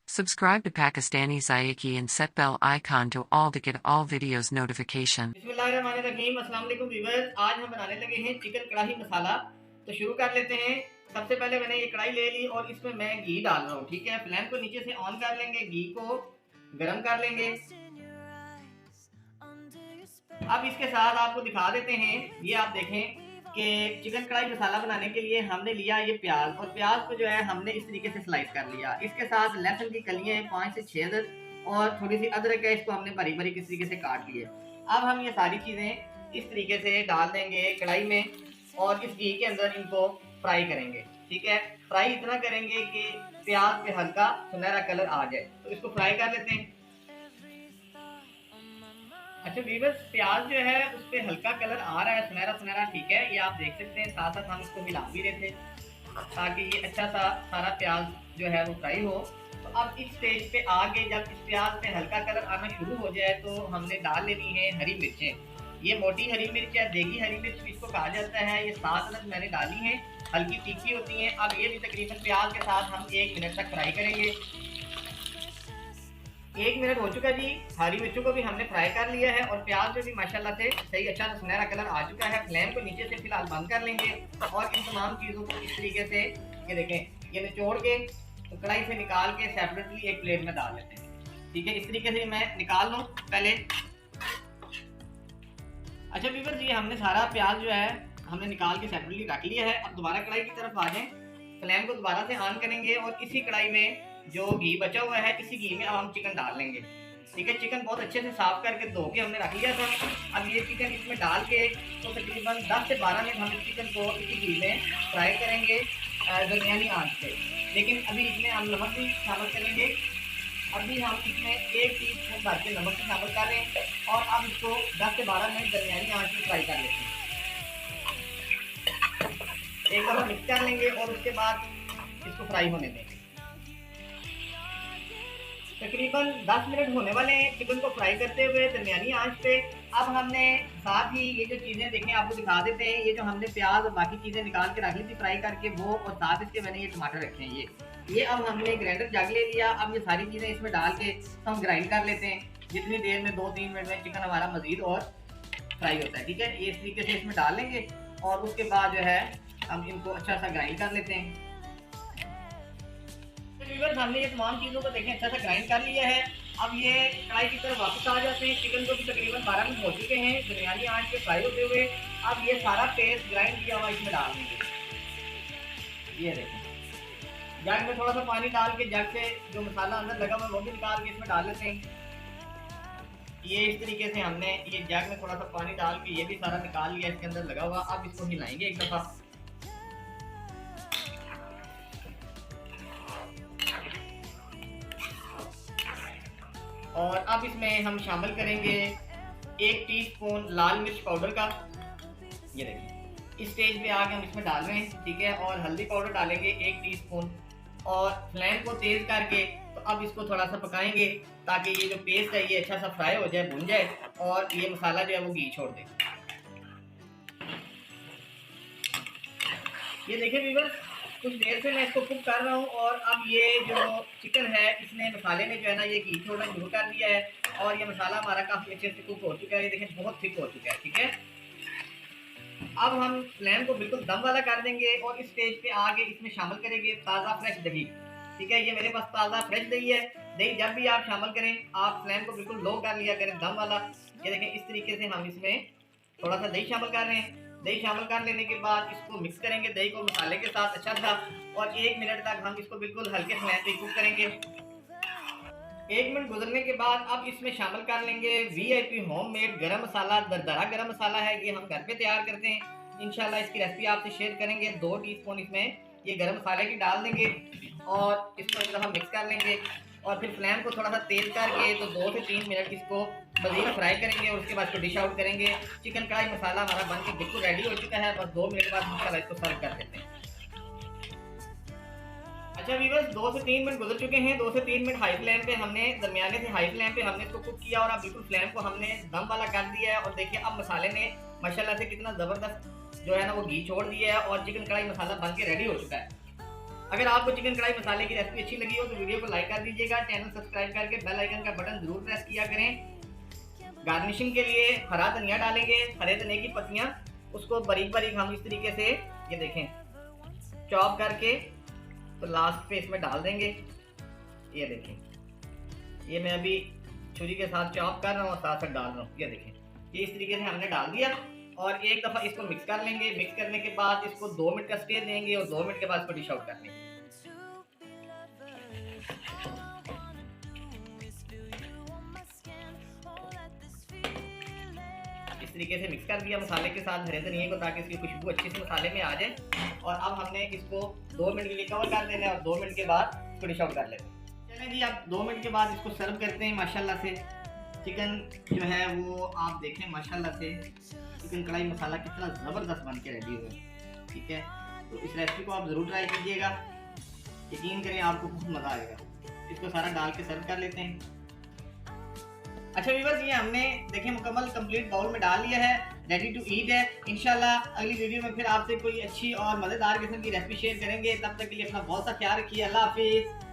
Subscribe to Pakistani Zayaki and set bell icon to all to get all videos notification. बिस्मिल्लाहिर्रहमानिर्रहीम। अस्सलाम वालेकुम viewers, आज हम बनाने लगे हैं चिकन कढ़ाई मसाला। तो शुरू कर लेते हैं। सबसे पहले मैंने ये कढ़ाई ले ली और इसमें मैं घी डाल रहा हूँ। ठीक है, फ्लेम को नीचे से ऑन कर लेंगे, घी को गर्म कर लेंगे। अब इसके साथ आपको दिखा देते हैं, ये आप देखें कि चिकन कढ़ाई मसाला बनाने के लिए हमने लिया ये प्याज, और प्याज को जो है हमने इस तरीके से स्लाइस कर लिया। इसके साथ लहसुन की कलियां हैं 5 से 6 अदद, और थोड़ी सी अदरक है, इसको हमने बारीक बारीक इस तरीके से काट लिए। अब हम ये सारी चीज़ें इस तरीके से डाल देंगे कढ़ाई में, और इस घी के अंदर इनको फ्राई करेंगे। ठीक है, फ्राई इतना करेंगे कि प्याज पे हल्का सुनहरा कलर आ जाए। तो इसको फ्राई कर लेते हैं। अच्छा व्यूअर्स, प्याज जो है उस पर हल्का कलर आ रहा है, सुनहरा सुनहरा। ठीक है, ये आप देख सकते हैं। साथ साथ हम इसको मिला भी रहे थे ताकि ये अच्छा सा सारा प्याज जो है वो फ्राई हो। तो अब इस स्टेज पे आगे जब इस प्याज पे हल्का कलर आना शुरू हो जाए तो हमने डाल लेनी है हरी मिर्चें। ये मोटी हरी मिर्च या देगी हरी मिर्च इसको कहा जाता है। ये 7 अदद मैंने डाली है, हल्की तीखी होती हैं। अब ये भी तकरीबन प्याज के साथ हम 1 मिनट तक फ्राई करेंगे। 1 मिनट हो चुका जी। हरी मिर्चों को भी हमने फ्राई कर लिया है, और प्याज जो भी माशाल्लाह से सही अच्छा सा सुनहरा कलर आ चुका है। फ्लेम को नीचे से फिलहाल बंद कर लेंगे, और इन तमाम चीज़ों को इस तरीके से ये देखें, ये निचोड़ के तो कढ़ाई से निकाल के सेपरेटली एक प्लेट में डाल लेते हैं। ठीक है, इस तरीके से मैं निकाल लूँ पहले। अच्छा व्यूअर्स, ये हमने सारा प्याज जो है हमने निकाल के सेपरेटली रख लिया है। अब दोबारा कढ़ाई की तरफ आ जाएं, फ्लेम को दोबारा से ऑन करेंगे, और इसी कढ़ाई में जो घी बचा हुआ है, इसी घी में अब हम चिकन डाल लेंगे। ठीक है, चिकन बहुत अच्छे से साफ करके धो के हमने रख लिया था। अब ये चिकन इसमें डाल के तो तकरीबन 10 से 12 मिनट हम इस चिकन को इसी घी में फ्राई करेंगे दरमियानी आंच पे। लेकिन अभी इसमें हम नमक भी शामिल करेंगे। अभी हम इसमें 1 टीस्पून भर के नमक भी शामिल कर रहे हैं, और अब इसको 10 से 12 मिनट दरमियानी आंच में फ्राई कर लेते हैं। एक बार मिक्स कर लेंगे, और उसके बाद इसको फ्राई होने देंगे। तकरीबन 10 मिनट होने वाले हैं चिकन को फ्राई करते हुए दरमियानी आंच पे। अब हमने साथ ही ये जो चीज़ें देखें आपको दिखा देते हैं, ये जो हमने प्याज और बाकी चीज़ें निकाल के रख ली थी फ्राई करके वो, और साथ इसके मैंने ये टमाटर रखे हैं। ये अब हमने ग्राइंडर जग ले लिया। अब ये सारी चीज़ें इसमें डाल के हम ग्राइंड कर लेते हैं, जितनी देर में 2-3 मिनट में चिकन हमारा मज़ीद और फ्राई होता है। ठीक है, ये इस तरीके से इसमें डाल लेंगे, और उसके बाद जो है हम इनको अच्छा सा ग्राइंड कर लेते हैं। हमने ये तमाम चीज़ों को देखें अच्छा सा ग्राइंड कर लिया है। अब ये कढ़ाई की तरफ वापस आ जाते हैं। चिकन को भी तकरीबन 12 मिनट हो चुके हैं दरमियानी आंच पे फ्राई होते हुए। अब ये सारा पेस्ट ग्राइंड किया हुआ इसमें डाल देंगे। ये देखें, जग में थोड़ा सा पानी डाल के जग से जो मसाला अंदर लगा हुआ है वो भी निकाल के इसमें डाल लेते हैं। ये इस तरीके से हमने ये जग में थोड़ा सा पानी डाल के ये भी सारा निकाल लिया इसके अंदर लगा हुआ। अब इसको हिलाएंगे एक दफ़ा। और अब इसमें हम शामिल करेंगे 1 टीस्पून लाल मिर्च पाउडर का। ये देखिए, इस स्टेज पे आके हम इसमें डाल रहे हैं। ठीक है, और हल्दी पाउडर डालेंगे 1 टीस्पून, और फ्लेम को तेज़ करके तो अब इसको थोड़ा सा पकाएंगे ताकि ये जो पेस्ट है ये अच्छा सा फ्राई हो जाए, भुन जाए, और ये मसाला जो है वो घी छोड़ दे। ये देखिए व्यूअर्स, कुछ देर से मैं इसको कुक कर रहा हूँ, और अब ये जो चिकन है इसने मसाले ने जो है ना ये घी छोड़ना शुरू कर दिया है, और ये मसाला हमारा काफ़ी अच्छे से कुक हो चुका है। ये देखें बहुत थिक हो चुका है। ठीक है, अब हम फ्लेम को बिल्कुल दम वाला कर देंगे, और इस स्टेज पे आगे इसमें शामिल करेंगे ताज़ा फ्रेश दही। ठीक है, ये मेरे पास ताज़ा फ्रेश दही है। दही जब भी आप शामिल करें आप फ्लेम को बिल्कुल लो कर लिया करें, दम वाला। ये देखें, इस तरीके से हम इसमें थोड़ा सा दही शामिल कर रहे हैं। दही शामिल कर लेने के बाद इसको मिक्स करेंगे दही को मसाले के साथ अच्छा सा, और 1 मिनट तक हम इसको बिल्कुल हल्के फ्लेम पे कुक करेंगे। 1 मिनट गुजरने के बाद अब इसमें शामिल कर लेंगे VIP होममेड गरम मसाला। दरदरा गरम मसाला है, ये हम घर पे तैयार करते हैं। इंशाल्लाह इसकी रेसिपी आपसे शेयर करेंगे। 2 टीस्पून इसमें ये गरम मसाले की डाल देंगे, और इसको एक दफ़ा मिक्स कर लेंगे, और फिर फ्लेम को थोड़ा सा तेज करके तो 2 से 3 मिनट इसको मज़ीद फ्राई करेंगे, और उसके बाद इसको डिश आउट करेंगे। चिकन कढ़ाई मसाला हमारा बन के बिल्कुल रेडी हो चुका है। बस 2 मिनट बाद इंशाल्लाह इसको सर्व कर देते हैं। अच्छा व्यूअर्स, 2 से 3 मिनट गुजर चुके हैं। 2 से 3 मिनट हाई फ्लेम पे हमने दरमियाने से हाई फ्लेम पे हमने इसको कुक किया, और अब बिल्कुल फ्लेम को हमने दम वाला कर दिया है। और देखिए अब मसाले ने माशाल्लाह से कितना ज़बरदस्त जो है ना वो घी छोड़ दिया है, और चिकन कढ़ाई मसाला बन के रेडी हो चुका है। अगर आपको चिकन कढ़ाई मसाले की रेसिपी अच्छी लगी हो तो वीडियो को लाइक कर दीजिएगा, चैनल सब्सक्राइब करके बेल आइकन का बटन जरूर प्रेस किया करें। गार्निशिंग के लिए हरा धनिया डालेंगे, हरे धनिया की पत्तियां, उसको बारीक बारीक हम इस तरीके से ये देखें चॉप करके तो लास्ट पे इसमें डाल देंगे। ये देखें, ये मैं अभी छुरी के साथ चॉप कर रहा हूँ और साथ साथ डाल रहा हूँ। ये देखें, ये इस तरीके से हमने डाल दिया और एक दफ़ा इसको मिक्स कर लेंगे। मिक्स करने के बाद इसको 2 मिनट का स्टे देंगे और 2 मिनट के बाद इसको डिश आउट कर लेंगे। इस तरीके से मिक्स कर दिया मसाले के साथ हरे धनिया को, ताकि इसकी खुशबू अच्छी से मसाले में आ जाए। और अब हमने इसको 2 मिनट के लिए कवर कर देना है और 2 मिनट के बाद इसको डिश आउट कर लेते हैं। चलें जी, अब 2 मिनट के बाद इसको सर्व करते हैं। माशाल्लाह से चिकन जो है वो आप देखें, माशाल्लाह से चिकन कढ़ाई मसाला कितना ज़बरदस्त बन के रेडी हुआ है। ठीक है, तो इस रेसिपी को आप ज़रूर ट्राई कीजिएगा, यकीन करें आपको बहुत मज़ा आएगा। इसको सारा डाल के सर्व कर लेते हैं। अच्छा व्यूअर्स, ये हमने देखें मुकम्मल कंप्लीट बाउल में डाल लिया है, रेडी टू ईट है। इंशाल्लाह अगली वीडियो में फिर आपसे कोई अच्छी और मज़ेदार किस्म की रेसिपी शेयर करेंगे। तब तक के लिए अपना बहुत सा ख्याल रखिए। अल्लाह हाफिज़।